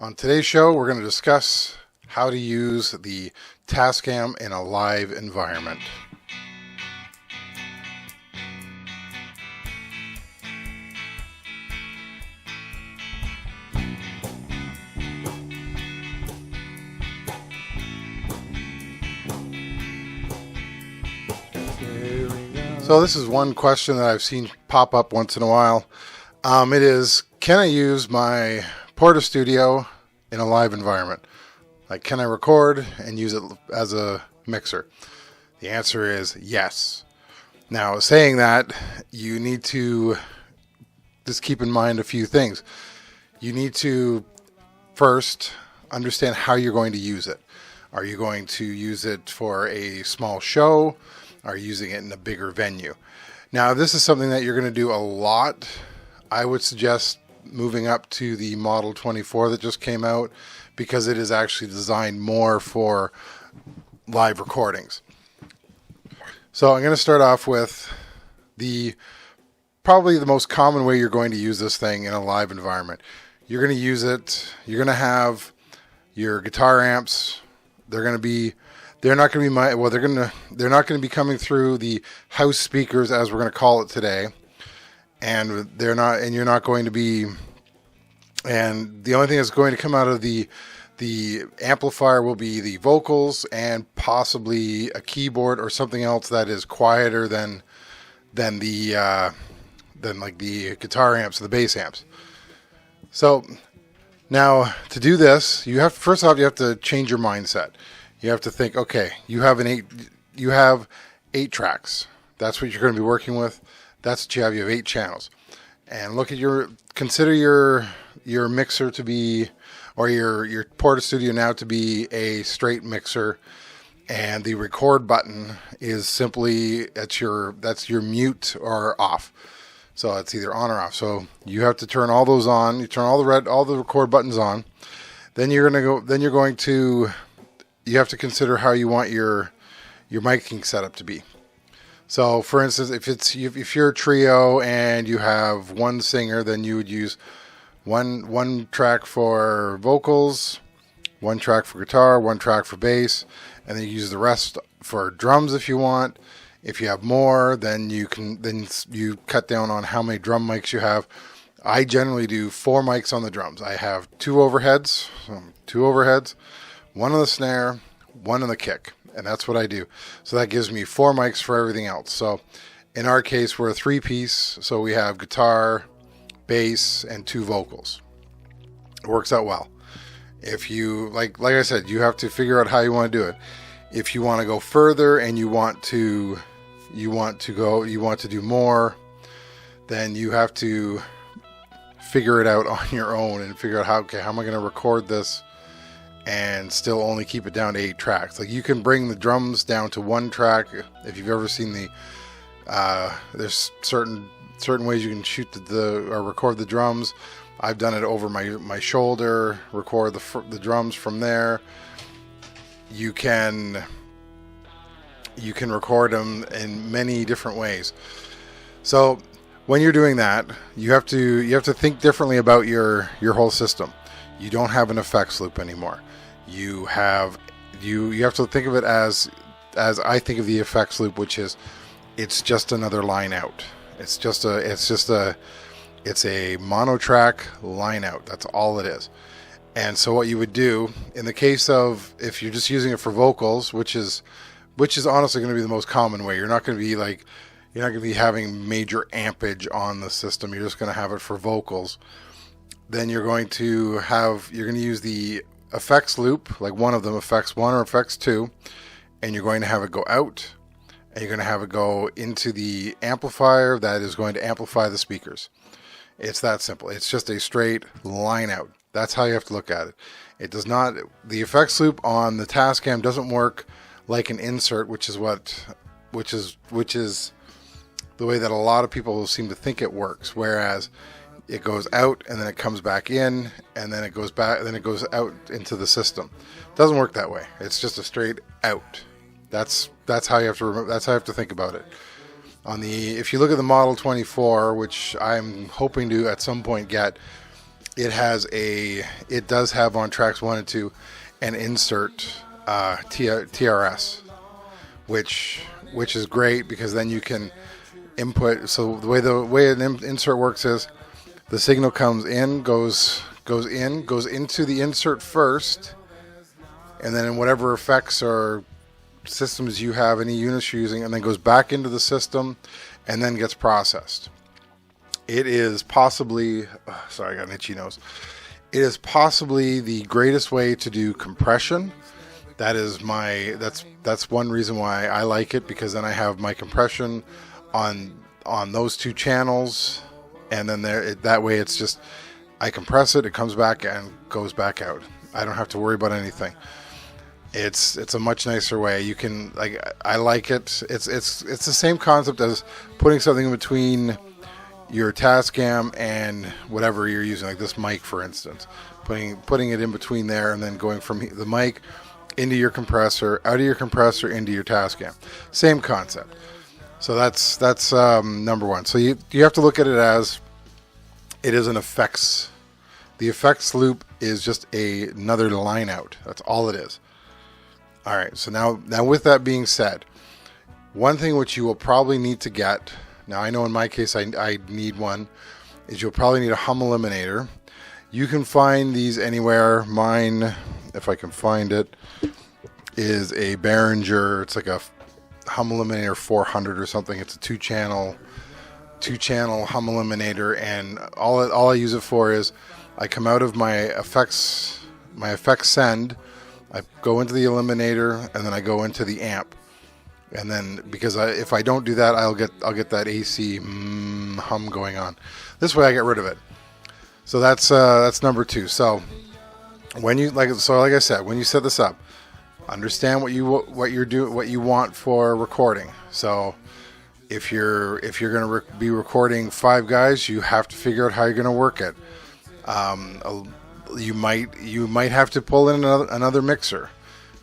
On today's show, we're going to discuss how to use the Tascam in a live environment. So this is one question that I've seen pop up once in a while. It is, can I use my PortaStudio in a live environment? Like, can I record and use it as a mixer? The answer is yes. Now, saying that, you need to just keep in mind a few things. You need to first understand how you're going to use it. Are you going to use it for a small show? Are you using it in a bigger venue? Now, if this is something that you're going to do a lot, I would suggest moving up to the Model 24 that just came out, because it is actually designed more for live recordings. So I'm going to start off with probably the most common way you're going to use this thing in a live environment. You're going to use it, you're going to have your guitar amps. They're not going to be coming through the house speakers, as we're going to call it today. And you're not going to be, and the only thing that's going to come out of the amplifier will be the vocals and possibly a keyboard or something else that is quieter than like the guitar amps or the bass amps. So now, to do this, first off you have to change your mindset. You have to think, okay, you have 8 tracks. That's what you're going to be working with. That's what you have. You have 8 channels. And consider your mixer to be, or your PortaStudio now to be a straight mixer, and the record button is simply that's your mute or off. So it's either on or off. So you have to turn all those on. You turn all the record buttons on. Then you have to consider how you want your miking setup to be. So, for instance, if you're a trio and you have one singer, then you would use one track for vocals, one track for guitar, one track for bass, and then you use the rest for drums if you want. If you have more, then you cut down on how many drum mics you have. I generally do 4 mics on the drums. I have 2 overheads, one on the snare, one on the kick. And that's what I do. So that gives me 4 mics for everything else. So in our case, we're a 3-piece. So we have guitar, bass, and 2 vocals. It works out well. If you, like I said, you have to figure out how you want to do it. If you want to go further and you want to do more, then you have to figure it out on your own and figure out how am I going to record this and still only keep it down to 8 tracks. Like, you can bring the drums down to 1 track. If you've ever seen there's certain ways you can shoot or record the drums. I've done it over my shoulder, record the drums from there. You can record them in many different ways. So when you're doing that, you have to think differently about your whole system. You don't have an effects loop anymore. You have to think of it as I think of the effects loop, which is, it's just another line out. It's a mono track line out. That's all it is. And so what you would do in the case of, if you're just using it for vocals, which is honestly going to be the most common way. You're not going to be having major ampage on the system. You're just going to have it for vocals. Then you're going to use the effects loop, like one of them, effects 1 or effects 2, and you're going to have it go out, and you're going to have it go into the amplifier that is going to amplify the speakers. It's that simple. It's just a straight line out. That's how you have to look at it. The effects loop on the Tascam doesn't work like an insert, which is the way that a lot of people seem to think it works, whereas it goes out and then it comes back in and then it goes back and then it goes out into the system. It doesn't work that way. It's just a straight out. That's how you have to remember. That's how you have to think about it. If you look at the Model 24, which I'm hoping to at some point get, it does have on tracks 1 and 2 an insert TRS, which is great because then you can input. So the way an insert works is the signal comes in, goes into the insert first, and then in whatever effects or systems you have, any units you're using, and then goes back into the system and then gets processed. It is possibly, sorry, I got an itchy nose. It is possibly the greatest way to do compression. That's one reason why I like it, because then I have my compression on those 2 channels, and then that way it's just, I compress it, it comes back and goes back out. I don't have to worry about anything. It's a much nicer way. You can, I like it. It's the same concept as putting something in between your Tascam and whatever you're using, like this mic, for instance. Putting it in between there, and then going from the mic into your compressor, out of your compressor into your Tascam. Same concept. So that's number 1. So you have to look at it as it is an effects. The effects loop is just another line out. That's all it is. All right. So now with that being said, one thing which you will probably need to get. Now, I know in my case I need one, is you'll probably need a hum eliminator. You can find these anywhere. Mine, if I can find it, is a Behringer. It's like a hum eliminator 400 or something. It's a two-channel hum eliminator, and all I use it for is I come out of my effects send, I go into the eliminator, and then I go into the amp. And then, because if I don't do that, I'll get that AC hum going on. This way, I get rid of it. So that's number 2. So when you like I said, when you set this up, understand what you want for recording. So if you're going to be recording 5 guys, you have to figure out how you're going to work it. You might have to pull in another mixer.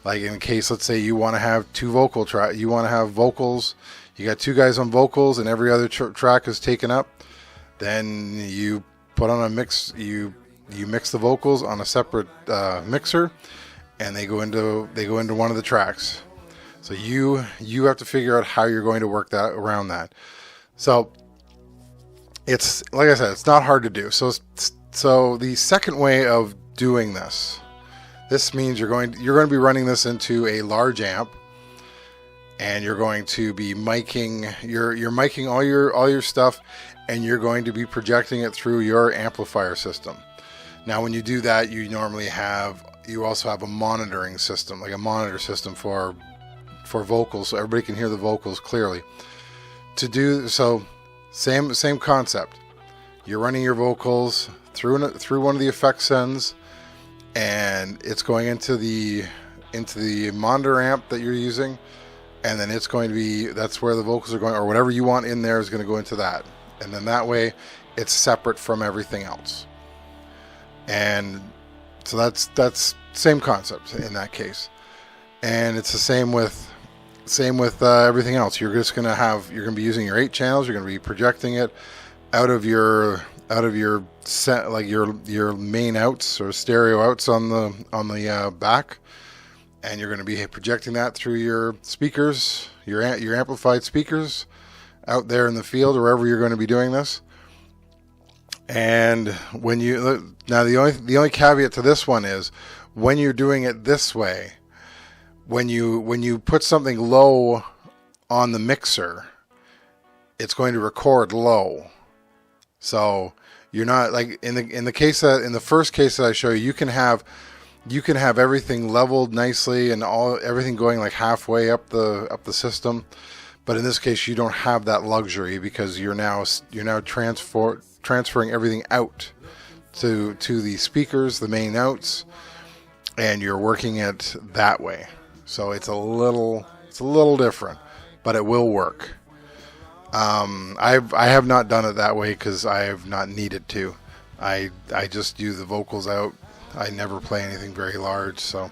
Like in case, let's say you want to have 2 vocal track, you want to have vocals, you got 2 guys on vocals and every other track is taken up, then you put on a mix, you mix the vocals on a separate mixer, and they go into one of the tracks. So you have to figure out how you're going to work that around that. So it's, like I said, it's not hard to do. So the second way of doing this means you're going to be running this into a large amp, and you're going to be miking. You're miking all your stuff, and you're going to be projecting it through your amplifier system. Now, when you do that, you also have a monitoring system, like a monitor system for vocals, so everybody can hear the vocals clearly. To do so, same concept. You're running your vocals through one of the effect sends, and it's going into the monitor amp that you're using, and then it's going to be, that's where the vocals are going, or whatever you want in there is going to go into that, and then that way it's separate from everything else. And so that's same concept in that case, and it's the same with everything else. You're going to be using your 8 channels. You're going to be projecting it out of your set, like your main outs or stereo outs on the back, and you're going to be projecting that through your speakers, your amplified speakers out there in the field or wherever you're going to be doing this. And the only caveat to this one is when you're doing it this way, when you put something low on the mixer, it's going to record low. So you're not, like in the first case that I show you, you can have everything leveled nicely and everything going like halfway up the system. But in this case, you don't have that luxury, because you're now transferring everything out to the speakers, the main outs, and you're working it that way. So it's a little different, but it will work. I have not done it that way because I have not needed to. I just do the vocals out. I never play anything very large, so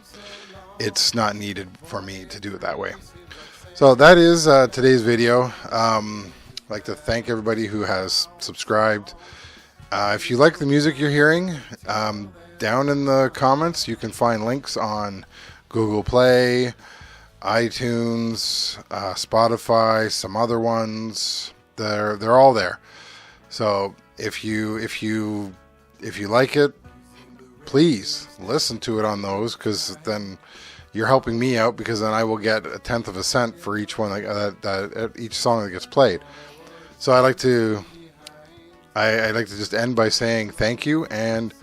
it's not needed for me to do it that way. So that is today's video. I'd like to thank everybody who has subscribed If you like the music you're hearing, down in the comments you can find links on Google Play, iTunes, Spotify, some other ones. They're all there. So if you like it, please listen to it on those, because then you're helping me out, because then I will get 1/10 of a cent for each one that each song that gets played. So I like to just end by saying thank you, and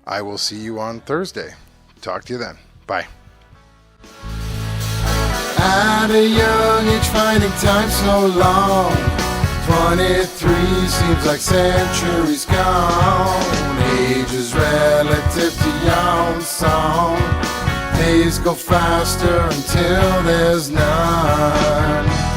I will see you on Thursday. Talk to you then. Bye. At a young age, finding time so long. 23 seems like centuries gone. Age is relative to young song. Days go faster until there's none.